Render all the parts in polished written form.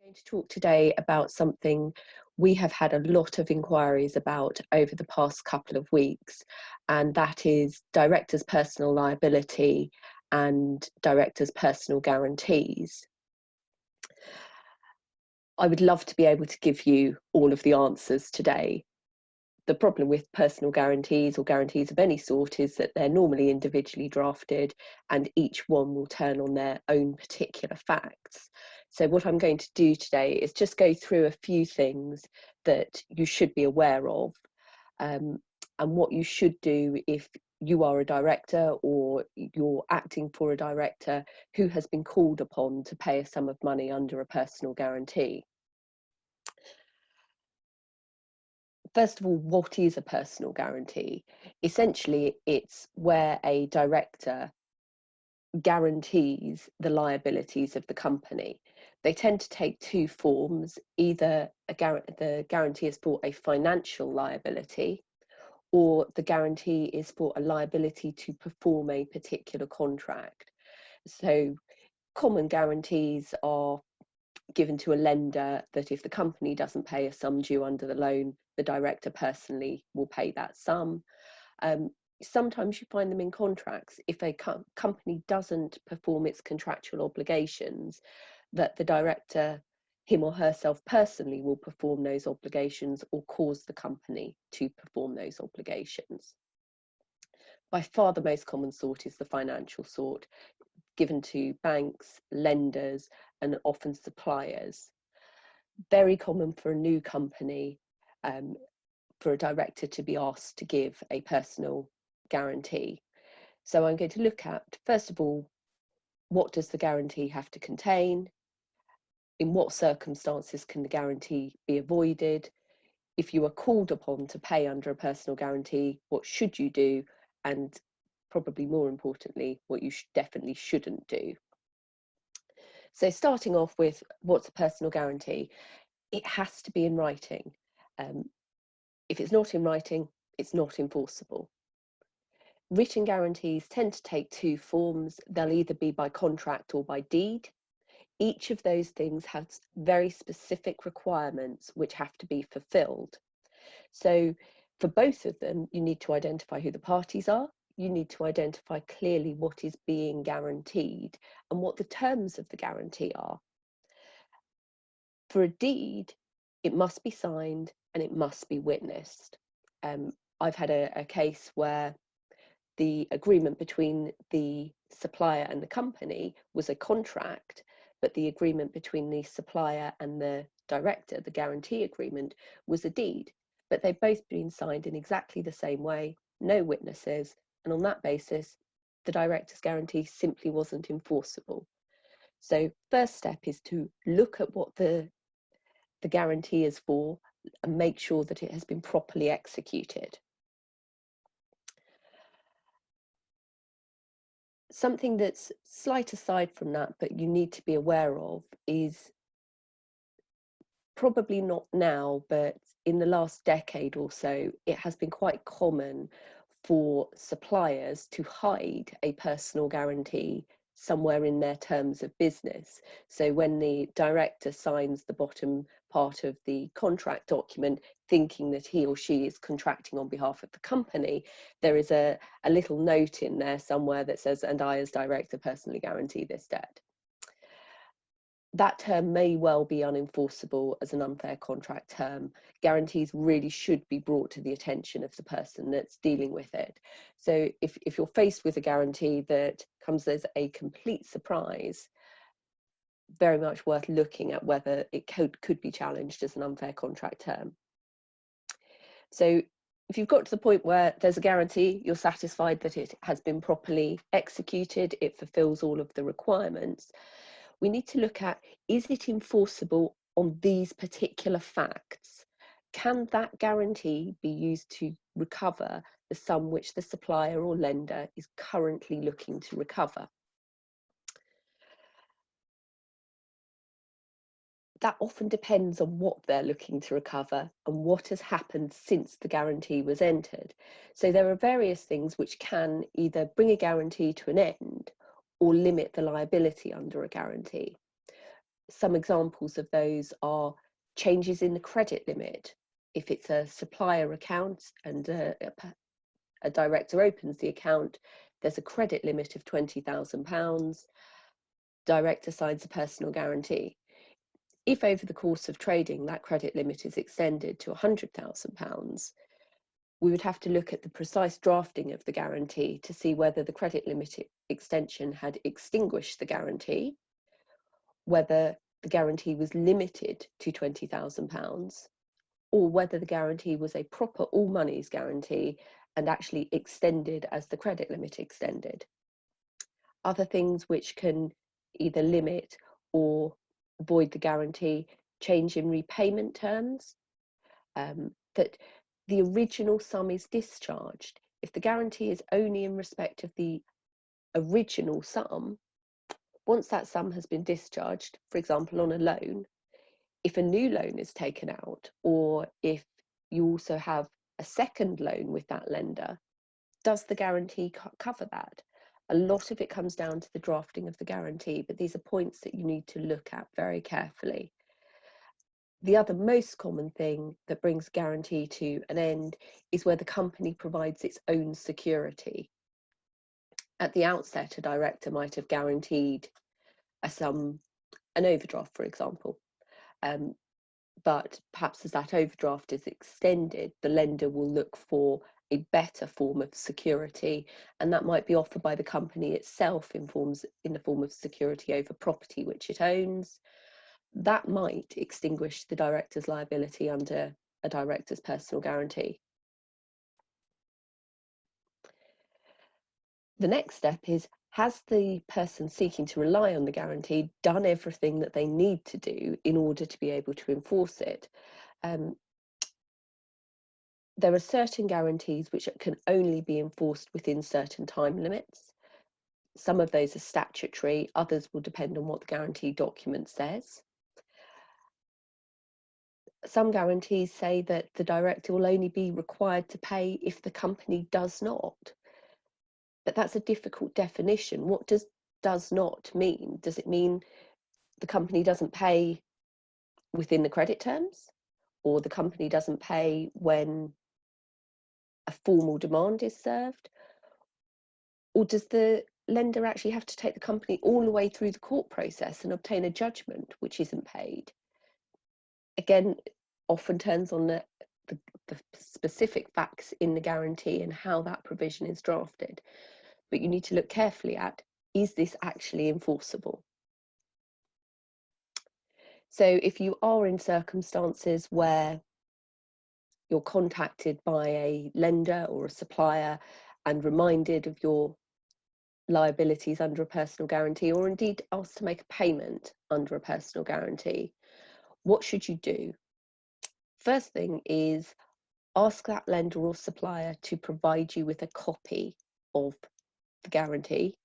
Going to talk today about something we have had a lot of inquiries about over the past couple of weeks, and that is directors' personal liability and directors' personal guarantees. I would love to be able to give you all of the answers today. The problem with personal guarantees or guarantees of any sort is that they're normally individually drafted and each one will turn on their own particular facts. So what I'm going to do today is just go through a few things that you should be aware of, and what you should do if you are a director or you're acting for a director who has been called upon to pay a sum of money under a personal guarantee. First of all, what is a personal guarantee? Essentially, it's where a director guarantees the liabilities of the company. They tend to take two forms. Either the guarantee is for a financial liability, or the guarantee is for a liability to perform a particular contract. So common guarantees are given to a lender that if the company doesn't pay a sum due under the loan, the director personally will pay that sum. Sometimes you find them in contracts. If a company doesn't perform its contractual obligations, that the director, him or herself personally, will perform those obligations or cause the company to perform those obligations. By far the most common sort is the financial sort, given to banks, lenders, and often suppliers. Very common for a new company, for a director to be asked to give a personal guarantee. So I'm going to look at, first of all, what does the guarantee have to contain? In what circumstances can the guarantee be avoided? If you are called upon to pay under a personal guarantee, what should you do? And probably more importantly, what you definitely shouldn't do. So starting off with what's a personal guarantee, it has to be in writing. If it's not in writing, it's not enforceable. Written guarantees tend to take two forms. They'll either be by contract or by deed. Each of those things has very specific requirements which have to be fulfilled. So for both of them, you need to identify who the parties are. You need to identify clearly what is being guaranteed and what the terms of the guarantee are. For a deed, it must be signed and it must be witnessed. I've had a case where the agreement between the supplier and the company was a contract, but the agreement between the supplier and the director, the guarantee agreement, was a deed. But they've both been signed in exactly the same way, no witnesses, and on that basis, the director's guarantee simply wasn't enforceable. So first step is to look at what the guarantee is for and make sure that it has been properly executed. Something that's slight aside from that, but you need to be aware of, is probably not now, but in the last decade or so, it has been quite common for suppliers to hide a personal guarantee somewhere in their terms of business. So when the director signs the bottom part of the contract document, thinking that he or she is contracting on behalf of the company, there is a little note in there somewhere that says, "And I as director personally guarantee this debt." That term may well be unenforceable as an unfair contract term. Guarantees really should be brought to the attention of the person that's dealing with it. So if you're faced with a guarantee that comes as a complete surprise, very much worth looking at whether it could be challenged as an unfair contract term. So if you've got to the point where there's a guarantee, you're satisfied that it has been properly executed, it fulfills all of the requirements, we need to look at, is it enforceable on these particular facts? Can that guarantee be used to recover the sum which the supplier or lender is currently looking to recover? That often depends on what they're looking to recover and what has happened since the guarantee was entered. So there are various things which can either bring a guarantee to an end or limit the liability under a guarantee. some examples of those are changes in the credit limit. If it's a supplier account and a director opens the account, there's a credit limit of £20,000, director signs a personal guarantee. If over the course of trading that credit limit is extended to £100,000, we would have to look at the precise drafting of the guarantee to see whether the credit limit extension had extinguished the guarantee, whether the guarantee was limited to £20,000, or whether the guarantee was a proper all monies guarantee and actually extended as the credit limit extended. Other things which can either limit or void the guarantee: change in repayment terms, that the original sum is discharged. If the guarantee is only in respect of the original sum, once that sum has been discharged, for example, on a loan, if a new loan is taken out, or if you also have a second loan with that lender, does the guarantee cover that? A lot of it comes down to the drafting of the guarantee, but these are points that you need to look at very carefully. The other most common thing that brings guarantee to an end is where the company provides its own security. At the outset, a director might have guaranteed a sum, an overdraft, for example. But perhaps as that overdraft is extended, the lender will look for a better form of security, and that might be offered by the company itself in the form of security over property which it owns. That might extinguish the director's liability under a director's personal guarantee. The next step is, has the person seeking to rely on the guarantee done everything that they need to do in order to be able to enforce it? There are certain guarantees which can only be enforced within certain time limits. Some of those are statutory, others will depend on what the guarantee document says. Some guarantees say that the director will only be required to pay if the company does not. But that's a difficult definition. What does not mean? Does it mean the company doesn't pay within the credit terms, or the company doesn't pay when a formal demand is served? Or does the lender actually have to take the company all the way through the court process and obtain a judgment which isn't paid? Again, often turns on the specific facts in the guarantee and how that provision is drafted. But you need to look carefully at, is this actually enforceable? So if you are in circumstances where you're contacted by a lender or a supplier and reminded of your liabilities under a personal guarantee, or indeed asked to make a payment under a personal guarantee, what should you do? First thing is, ask that lender or supplier to provide you with a copy of the guarantee.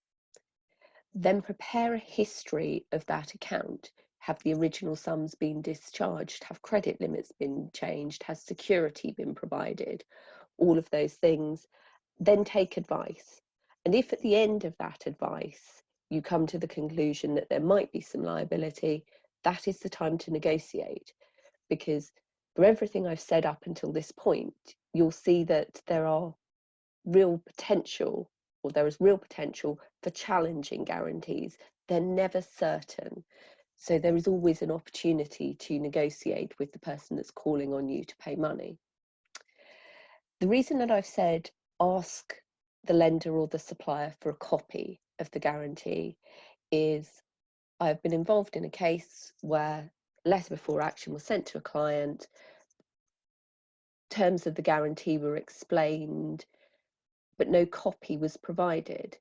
Then prepare a history of that account. Have the original sums been discharged? Have credit limits been changed? Has security been provided? All of those things. Then take advice. And if at the end of that advice you come to the conclusion that there might be some liability, that is the time to negotiate. Because for everything I've said up until this point, you'll see that there is real potential for challenging guarantees. They're never certain. So there is always an opportunity to negotiate with the person that's calling on you to pay money. The reason that I've said ask the lender or the supplier for a copy of the guarantee is, I've been involved in a case where a letter before action was sent to a client, terms of the guarantee were explained, but no copy was provided.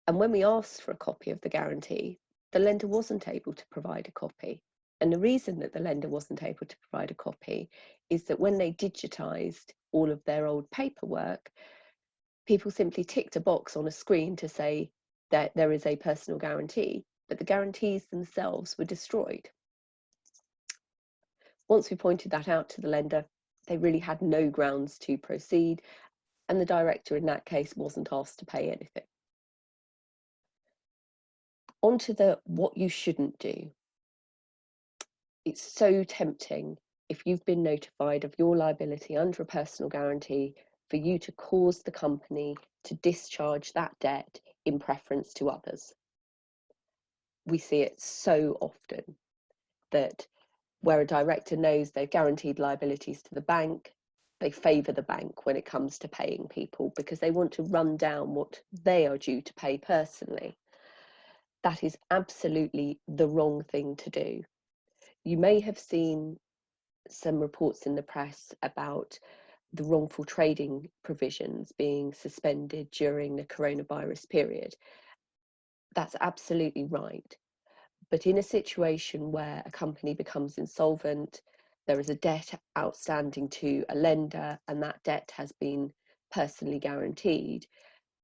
And when we asked for a copy of the guarantee, the lender wasn't able to provide a copy. And the reason that the lender wasn't able to provide a copy is that when they digitised all of their old paperwork, people simply ticked a box on a screen to say that there is a personal guarantee, but the guarantees themselves were destroyed. Once we pointed that out to the lender, they really had no grounds to proceed, and the director in that case wasn't asked to pay anything. On to the what you shouldn't do. It's so tempting, if you've been notified of your liability under a personal guarantee, for you to cause the company to discharge that debt in preference to others. We see it so often that where a director knows they're guaranteed liabilities to the bank, they favour the bank when it comes to paying people because they want to run down what they are due to pay personally. That is absolutely the wrong thing to do. You may have seen some reports in the press about the wrongful trading provisions being suspended during the coronavirus period. That's absolutely right. But in a situation where a company becomes insolvent, there is a debt outstanding to a lender, and that debt has been personally guaranteed,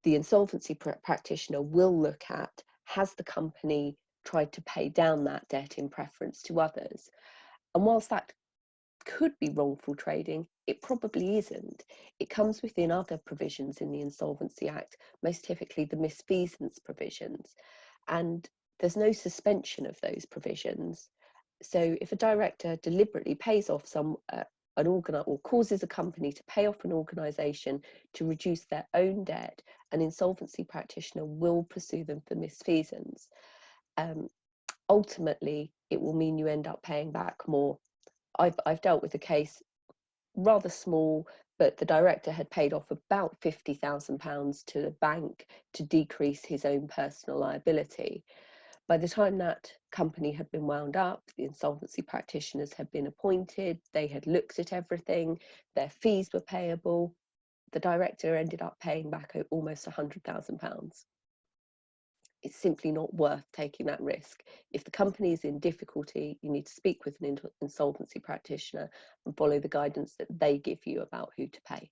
the insolvency practitioner will look at, has the company tried to pay down that debt in preference to others? And whilst that could be wrongful trading, it probably isn't. It comes within other provisions in the Insolvency Act, most typically the misfeasance provisions, and there's no suspension of those provisions. So if a director deliberately pays off or causes a company to pay off an organisation to reduce their own debt, an insolvency practitioner will pursue them for misfeasance. Ultimately, it will mean you end up paying back more. I've dealt with a case, rather small, but the director had paid off about £50,000 to the bank to decrease his own personal liability. By the time that company had been wound up, the insolvency practitioners had been appointed, they had looked at everything, their fees were payable. The director ended up paying back almost £100,000. It's simply not worth taking that risk. If the company is in difficulty, you need to speak with an insolvency practitioner and follow the guidance that they give you about who to pay.